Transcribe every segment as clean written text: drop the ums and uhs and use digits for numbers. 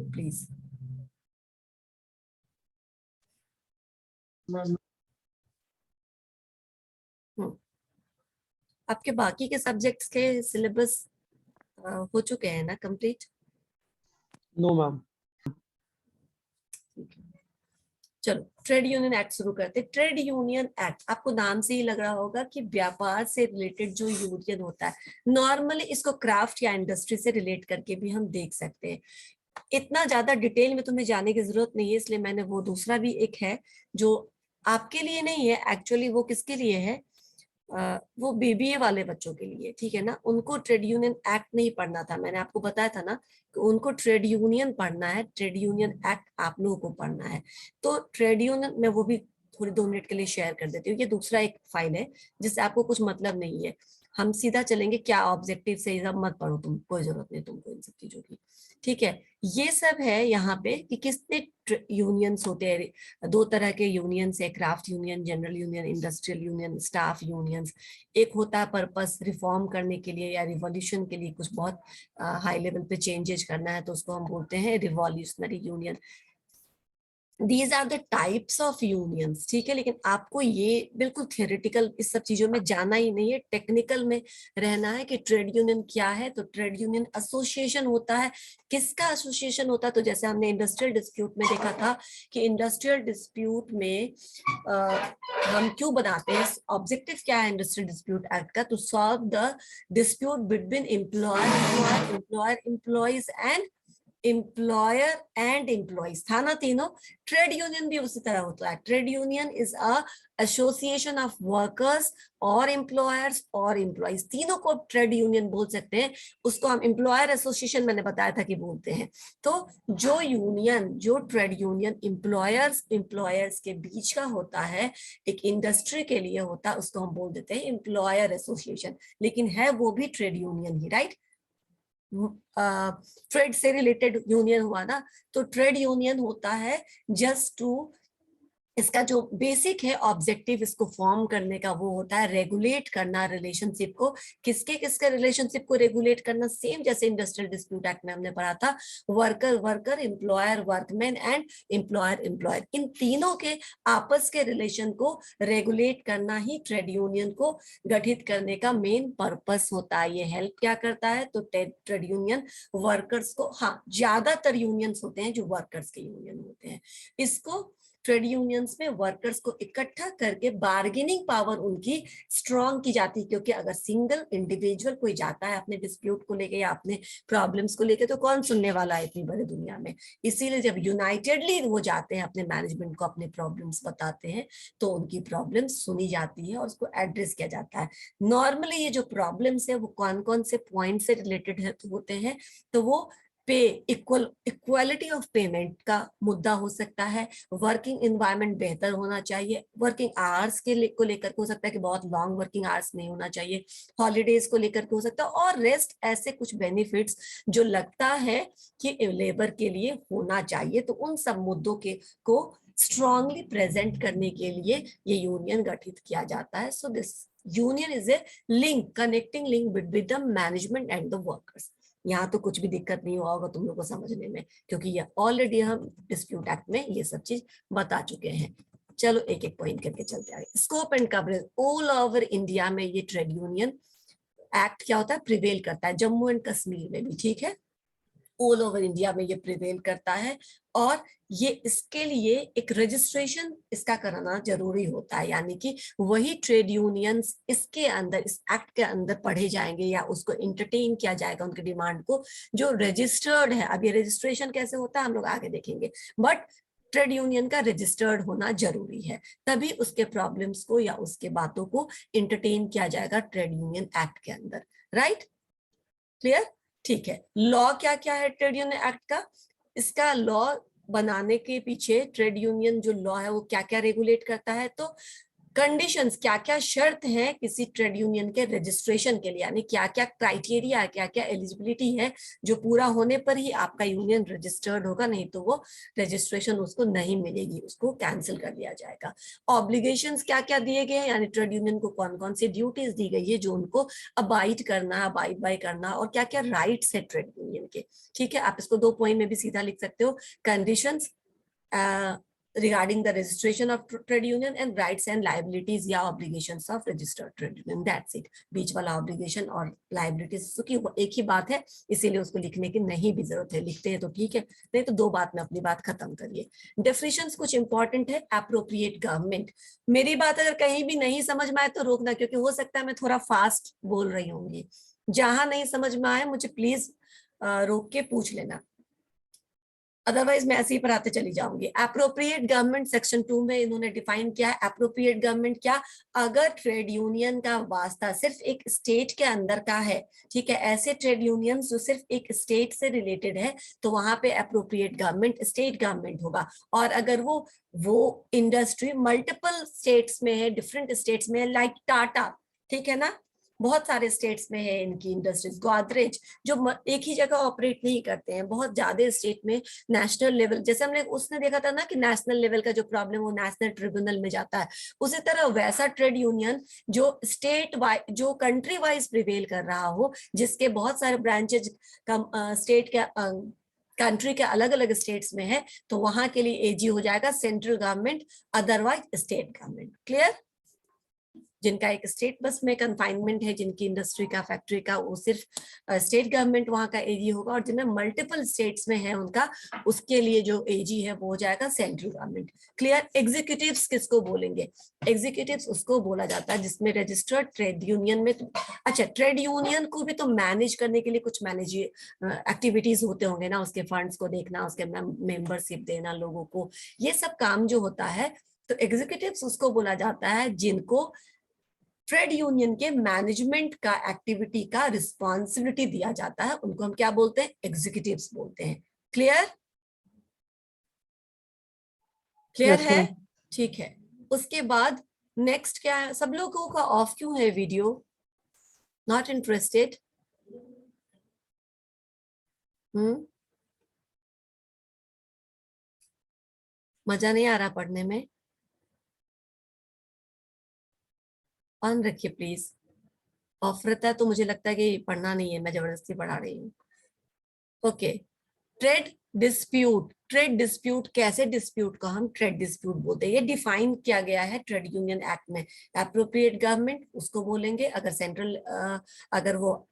Please. आपके बाकी के सब्जेक्ट्स के सिलेबस हो चुके हैं ना कंप्लीट? No ma'am. चलो ट्रेड यूनियन एक्ट शुरू करते। ट्रेड यूनियन एक्ट, आपको नाम से ही लग रहा होगा कि व्यापार से रिलेटेड जो यूनियन होता है, नॉर्मली इसको क्राफ्ट या इंडस्ट्री से रिलेट करके भी हम देख सकते हैं। इतना ज्यादा डिटेल में तुम्हें जाने की जरूरत नहीं है, इसलिए मैंने वो दूसरा भी एक है जो आपके लिए नहीं है एक्चुअली, वो किसके लिए है, वो बीबीए वाले बच्चों के लिए, ठीक है ना। उनको ट्रेड यूनियन एक्ट नहीं पढ़ना था, मैंने आपको बताया था ना कि उनको ट्रेड यूनियन पढ़ना है, ट्रेड यूनियन एक्ट आप लोगों को पढ़ना है। तो ट्रेड यूनियन मैं वो भी थोड़ी 2 मिनट के लिए शेयर कर देती हूँ। ये दूसरा एक फाइल है जिससे आपको कुछ मतलब नहीं है, हम सीधा चलेंगे क्या ऑब्जेक्टिव से, ये सब मत पढ़ो तुम, कोई जरूरत नहीं तुमको इन सब चीजों की, ठीक है। ये सब है यहाँ पे कि किसने यूनियंस होते हैं, 2 तरह के यूनियंस है, craft union, general union, industrial union, staff unions. एक होता है पर्पस रिफॉर्म करने के लिए या रिवॉल्यूशन के लिए, कुछ बहुत हाई लेवल पे चेंजेस करना है तो उसको हम बोलते हैं revolutionary union. These are the types of unions, ठीक है। लेकिन आपको ये बिल्कुल थियोरेटिकल इस सब चीजों में जाना ही नहीं है, टेक्निकल में रहना है कि ट्रेड यूनियन क्या है। तो ट्रेड यूनियन एसोसिएशन होता है। किसका एसोसिएशन होता है? तो जैसे हमने इंडस्ट्रियल डिस्प्यूट में देखा था कि इंडस्ट्रियल डिस्प्यूट में हम क्यों बनाते हैं, ऑब्जेक्टिव क्या है इंडस्ट्रियल डिस्प्यूट एक्ट का, to solve the dispute between employer employees and employer and employees, था ना तीनों। ट्रेड यूनियन भी उसी तरह होता है। Trade union is a association of workers और एम्प्लॉयर्स और एम्प्लॉइज, तीनों को ट्रेड यूनियन बोल सकते हैं। उसको हम एम्प्लॉयर एसोसिएशन मैंने बताया था कि बोलते हैं। तो जो यूनियन, जो ट्रेड यूनियन एम्प्लॉयर्स के बीच का होता है, एक इंडस्ट्री के लिए होता है, उसको हम बोल देते हैं एम्प्लॉयर एसोसिएशन, लेकिन है वो भी ट्रेड यूनियन ही, राइट। ट्रेड से रिलेटेड यूनियन हुआ ना, तो ट्रेड यूनियन होता है जस्ट टू, इसका जो बेसिक है ऑब्जेक्टिव इसको फॉर्म करने का, वो होता है रेगुलेट करना रिलेशनशिप को। किसके किसके रिलेशनशिप को रेगुलेट करना? सेम जैसे इंडस्ट्रियल डिस्प्यूट एक्ट में हमने पढ़ा था, worker employer, workman and employer, इन तीनों के आपस के रिलेशन को रेगुलेट करना ही ट्रेड यूनियन को गठित करने का मेन पर्पस होता है। ये हेल्प क्या करता है? तो ट्रेड यूनियन वर्कर्स को, हाँ ज्यादातर यूनियंस होते हैं जो वर्कर्स के यूनियन होते हैं, इसको ट्रेड यूनियंस में वर्कर्स को इकट्ठा करके बार्गेनिंग पावर उनकी स्ट्रॉन्ग की जाती है। क्योंकि अगर सिंगल इंडिविजुअल कोई जाता है अपने डिस्प्यूट को लेके या अपने प्रॉब्लम्स को लेके, तो कौन सुनने वाला है इतनी बड़ी दुनिया में। इसीलिए जब यूनाइटेडली वो जाते हैं अपने मैनेजमेंट को, अपने प्रॉब्लम्स बताते हैं, तो उनकी प्रॉब्लम्स सुनी जाती है और उसको एड्रेस किया जाता है। नॉर्मली ये जो प्रॉब्लम्स है वो कौन कौन से पॉइंट से रिलेटेड होते हैं? तो वो पे इक्वालिटी ऑफ पेमेंट का मुद्दा हो सकता है, वर्किंग एनवायरनमेंट बेहतर होना चाहिए, वर्किंग आवर्स को लेकर के हो सकता है कि बहुत लॉन्ग वर्किंग आवर्स नहीं होना चाहिए, हॉलीडेज को लेकर के हो सकता है, और रेस्ट, ऐसे कुछ बेनिफिट्स जो लगता है कि लेबर के लिए होना चाहिए। तो उन सब मुद्दों के को स्ट्रांगली प्रेजेंट करने के लिए ये यूनियन गठित किया जाता है। So this union is a link, connecting link between the management and the workers. यहाँ तो कुछ भी दिक्कत नहीं हुआ होगा तुम लोग को समझने में, क्योंकि ये ऑलरेडी हम डिस्प्यूट एक्ट में ये सब चीज बता चुके हैं। चलो एक एक पॉइंट करके चलते आगे। Scope and coverage, all over India में ये ट्रेड यूनियन एक्ट क्या होता है? प्रिवेल करता है। जम्मू एंड कश्मीर में भी, ठीक है, ऑल ओवर इंडिया में ये प्रिवेल करता है। और ये इसके लिए एक रजिस्ट्रेशन इसका कराना जरूरी होता है, यानी कि वही ट्रेड यूनियंस इसके अंदर, इस एक्ट के अंदर पढ़े जाएंगे या उसको इंटरटेन किया जाएगा उनकी डिमांड को, जो रजिस्टर्ड है। अब ये रजिस्ट्रेशन कैसे होता है हम लोग आगे देखेंगे, बट ट्रेड यूनियन का रजिस्टर्ड होना जरूरी है, तभी उसके प्रॉब्लम्स को या उसके बातों को इंटरटेन किया जाएगा ट्रेड यूनियन एक्ट के अंदर, राइट, क्लियर, ठीक है। लॉ क्या क्या है ट्रेड यूनियन एक्ट का? इसका लॉ बनाने के पीछे ट्रेड यूनियन जो लॉ है वो क्या क्या रेगुलेट करता है? तो कंडीशंस, क्या क्या शर्त है किसी ट्रेड यूनियन के रजिस्ट्रेशन के लिए, यानी क्या क्या क्राइटेरिया, क्या क्या एलिजिबिलिटी है जो पूरा होने पर ही आपका यूनियन रजिस्टर्ड होगा, नहीं तो वो रजिस्ट्रेशन उसको नहीं मिलेगी, उसको कैंसिल कर दिया जाएगा। ऑब्लिगेशंस क्या क्या दिए गए हैं, यानी ट्रेड यूनियन को कौन कौन सी ड्यूटीज दी गई है जो उनको अबाइड बाय करना, और क्या क्या राइट्स है ट्रेड यूनियन के। ठीक है, आप इसको 2 पॉइंट में भी सीधा लिख सकते हो, conditions regarding the registration of trade union and rights and liabilities या obligations of registered trade union, that's it। बीच वाला obligation और liabilities क्योंकि वो एक ही बात है, इसीलिए उसको लिखने की नहीं भी जरूरत है, लिखते हैं तो ठीक है, नहीं तो 2 बात में अपनी बात खत्म करिए। डेफिनेशंस कुछ इंपॉर्टेंट है। एप्रोप्रिएट गवर्नमेंट, मेरी बात अगर कहीं भी नहीं समझ में आए तो रोकना, क्योंकि हो सकता है मैं थोड़ा फास्ट बोल रही होंगी। जहां नहीं समझ में आए मुझे प्लीज रोक के पूछ लेना, अदरवाइज मैं ऐसे ही पढ़ाते चली जाऊंगी। एप्रोप्रिएट गवर्नमेंट सेक्शन 2 में इन्होंने डिफाइन किया है। एप्रोप्रिएट गवर्नमेंट क्या, अगर ट्रेड यूनियन का वास्ता सिर्फ एक स्टेट के अंदर का है, ठीक है, ऐसे ट्रेड यूनियन जो सिर्फ एक स्टेट से रिलेटेड है, तो वहां पे एप्रोप्रिएट गवर्नमेंट स्टेट गवर्नमेंट होगा। और अगर वो इंडस्ट्री मल्टीपल स्टेट्स में है, डिफरेंट स्टेट्स में है, लाइक टाटा, ठीक है ना, बहुत सारे स्टेट्स में है इनकी इंडस्ट्रीज, गोदरेज, जो एक ही जगह ऑपरेट नहीं करते हैं, बहुत ज्यादा स्टेट में नेशनल लेवल, जैसे हमने उसने देखा था ना कि नेशनल लेवल का जो प्रॉब्लम वो नेशनल ट्रिब्यूनल में जाता है, उसी तरह वैसा ट्रेड यूनियन जो स्टेट वाइज, जो कंट्री वाइज प्रिवेल कर रहा हो, जिसके बहुत सारे ब्रांचेज स्टेट के कंट्री के अलग अलग स्टेट्स में है, तो वहां के लिए एजी हो जाएगा central government, otherwise state government. Clear? जिनका एक स्टेट बस में कन्फाइनमेंट है, जिनकी इंडस्ट्री का फैक्ट्री का, वो सिर्फ स्टेट गवर्नमेंट वहां का एजी होगा, और जिनमें मल्टीपल स्टेट्स में है उनका, उसके लिए जो एजी है वो हो जाएगा सेंट्रल गवर्नमेंट। क्लियर? एग्जीक्यूटिव्स किसको बोलेंगे? एग्जीक्यूटिव्स उसको बोला जाता है जिसमें रजिस्टर्ड ट्रेड यूनियन में अच्छा, ट्रेड यूनियन को भी तो मैनेज करने के लिए कुछ मैनेज एक्टिविटीज होते होंगे ना, उसके फंड्स को देखना, उसके मेंबरशिप देना लोगों को, ये सब काम जो होता है, तो एग्जीक्यूटिव्स उसको बोला जाता है जिनको ट्रेड यूनियन के मैनेजमेंट का एक्टिविटी का रिस्पॉन्सिबिलिटी दिया जाता है, उनको हम क्या बोलते हैं? एग्जीक्यूटिव्स बोलते हैं। क्लियर? क्लियर है? ठीक है। उसके बाद नेक्स्ट क्या है? सब लोगों का ऑफ क्यों है वीडियो? Not interested? मजा नहीं आ रहा पढ़ने में? ऑन रखिए प्लीज। ऑफ रहता है तो मुझे लगता है कि पढ़ना नहीं है, मैं जबरदस्ती पढ़ा रही हूँ। Okay, trade dispute. Trade dispute, कैसे डिस्प्यूट को हम ट्रेड डिस्प्यूट बोलते हैं, ये डिफाइन किया गया है ट्रेड यूनियन एक्ट में। एप्रोप्रिएट गवर्नमेंट उसको बोलेंगे, अगर सेंट्रल अगर वो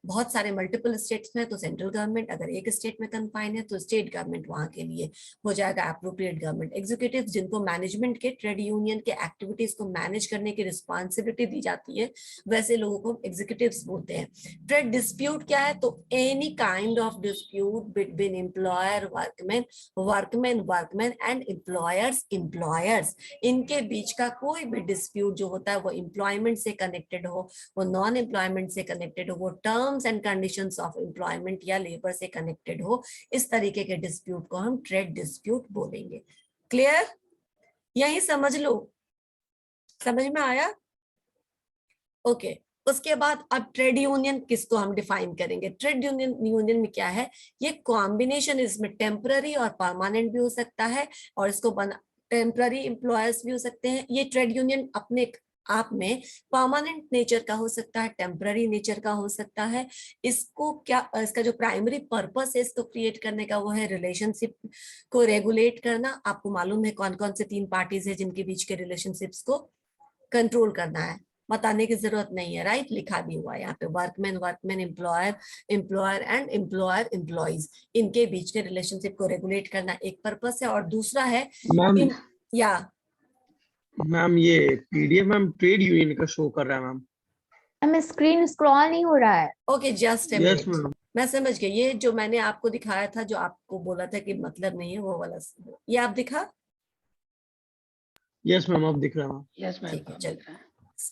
बहुत सारे मल्टीपल स्टेट्स में तो सेंट्रल गवर्नमेंट, अगर एक स्टेट में कन्फाइन है तो स्टेट गवर्नमेंट वहां के लिए हो जाएगा एप्रोप्रिएट गवर्नमेंट। एग्जीक्यूटिव, जिनको मैनेजमेंट के ट्रेड यूनियन के एक्टिविटीज को मैनेज करने की रिस्पॉन्सिबिलिटी दी जाती है, वैसे लोगों को एग्जीक्यूटिव्स बोलते हैं। ट्रेड डिस्प्यूट क्या है? तो any kind of dispute between employer workman, workman and employers, इनके बीच का कोई भी डिस्प्यूट जो होता है, वो एम्प्लॉयमेंट से कनेक्टेड हो, वो नॉन एम्प्लॉयमेंट से कनेक्टेड हो, वो terms and conditions of employment या लेबर से कनेक्टेड हो, इस तरीके के डिस्प्यूट को हम ट्रेड डिस्प्यूट बोलेंगे। क्लियर? यही समझ लो, समझ में आया? ओके। उसके बाद अब ट्रेड यूनियन किसको हम डिफाइन करेंगे? ट्रेड यूनियन में क्या है? ये कॉम्बिनेशन, इसमें टेम्पररी और परमानेंट भी हो सकता है, और इसको टेम्पररी एम्प्लॉयर्स भी हो सकते हैं। ये ट्रेड यूनियन अपने आप में परमानेंट नेचर का हो सकता है, टेम्पररी नेचर का हो सकता है। इसको क्या, इसका जो प्राइमरी पर्पस है इसको क्रिएट करने का, वो है रिलेशनशिप को रेगुलेट करना। आपको मालूम है कौन कौन से 3 पार्टीज है जिनके बीच के रिलेशनशिप्स को कंट्रोल करना है, बताने की जरूरत नहीं है, राइट? लिखा भी हुआ है यहाँ पे, workman employer and employer employees, इनके बीच के रिलेशनशिप को रेगुलेट करना एक पर्पस है, और दूसरा है मैम, या मैम ये पीडीएफ मैम ट्रेड यूनियन का शो कर रहा है मैम। हमें स्क्रीन स्क्रॉल नहीं हो रहा है। Okay, just a yes minute, ma'am. मैं समझ गई। ये जो मैंने आपको दिखाया था, जो आपको बोला था कि मतलब नहीं है, वो वाला ये आप दिखा? यस मैम, अब दिख रहा है मैम। यस मैम, ठीक है, चलो।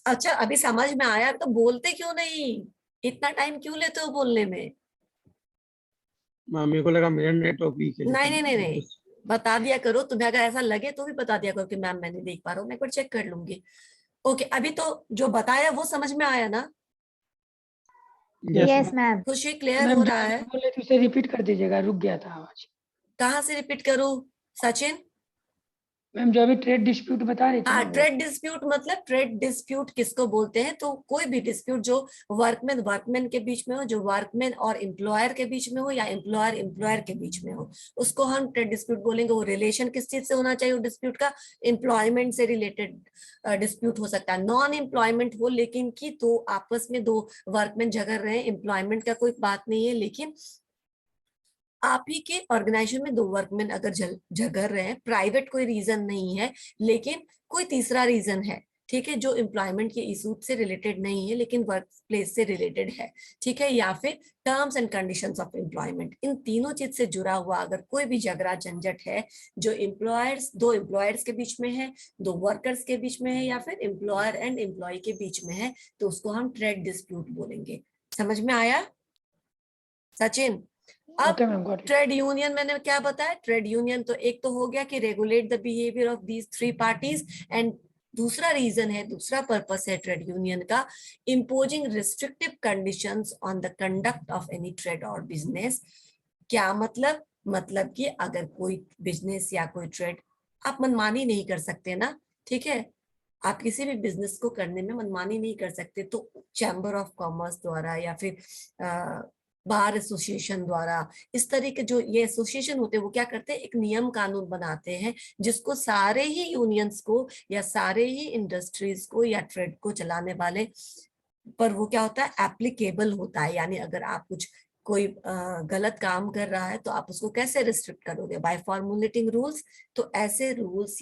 अच्छा, अभी समझ में आया तो बोलते क्यों नहीं? इतना टाइम क्यों लेते हो बोलने में? मैम मेरे को लगा मेरा नेटवर्क वीक है। नहीं नहीं नहीं नहीं, बता दिया करो। तुम्हें अगर ऐसा लगे तो भी बता दिया करो कि मैम मैं नहीं देख पा रहा हूँ, मैं एक बार चेक कर लूंगी। ओके, अभी तो जो बताया वो समझ में आया ना? Yes yes ma'am. खुशी, क्लियर हो मैम जो रहा अभी है? बोले थे उसे रिपीट कर दीजिएगा, रुक गया था आवाज। कहाँ से रिपीट करूं सचिन? मैम जो अभी ट्रेड डिस्प्यूट बता रही थी हाँ, ना वो। ट्रेड डिस्प्यूट मतलब ट्रेड डिस्प्यूट किसको बोलते हैं? तो कोई भी डिस्प्यूट जो वर्कमैन के बीच में हो, जो वर्कमैन और एम्प्लॉयर के बीच में हो, या एम्प्लॉयर के बीच में हो, उसको हम ट्रेड डिस्प्यूट बोलेंगे। वो रिलेशन किस चीज से होना चाहिए? वो डिस्प्यूट का एम्प्लॉयमेंट से रिलेटेड डिस्प्यूट हो सकता है, नॉन एम्प्लॉयमेंट हो, लेकिन की तो आपस में दो वर्कमैन झगड़ रहे हैं, एम्प्लॉयमेंट का कोई बात नहीं है, लेकिन आप ही के ऑर्गेनाइजेशन में दो वर्कमैन अगर झगड़ रहे हैं, प्राइवेट कोई रीजन नहीं है, लेकिन कोई तीसरा रीजन है, ठीक है, जो एम्प्लॉयमेंट के इशू से रिलेटेड नहीं है लेकिन वर्क प्लेस से रिलेटेड है, ठीक है, या फिर terms and conditions of employment, इन तीनों चीज से जुड़ा हुआ अगर कोई भी झगड़ा झंझट है जो दो एम्प्लॉयर्स के बीच में है, दो वर्कर्स के बीच में है, या फिर एम्प्लॉयर एंड एम्प्लॉय के बीच में है, तो उसको हम ट्रेड डिस्प्यूट बोलेंगे। समझ में आया सचिन? अब okay ma'am, got it. Trade union मैंने क्या बताया? ट्रेड यूनियन तो एक तो हो गया कि regulate the behaviour of these three parties, and दूसरा रीजन है, दूसरा पर्पस है ट्रेड यूनियन का, imposing restrictive conditions on the conduct of any trade और बिजनेस। क्या मतलब? मतलब कि अगर कोई बिजनेस या कोई ट्रेड आप मनमानी नहीं कर सकते ना, ठीक है, आप किसी भी बिजनेस को करने में मनमानी नहीं कर सकते, तो चैम्बर ऑफ कॉमर्स द्वारा या फिर बार एसोसिएशन द्वारा, इस तरह के जो ये एसोसिएशन होते हैं वो क्या करते हैं, एक नियम कानून बनाते हैं जिसको सारे ही यूनियंस को या सारे ही इंडस्ट्रीज को या ट्रेड को चलाने वाले पर वो क्या होता है, एप्लीकेबल होता है। यानी अगर आप कुछ कोई गलत काम कर रहा है तो आप उसको कैसे रिस्ट्रिक्ट करोगे? By formulating rules. तो ऐसे रूल्स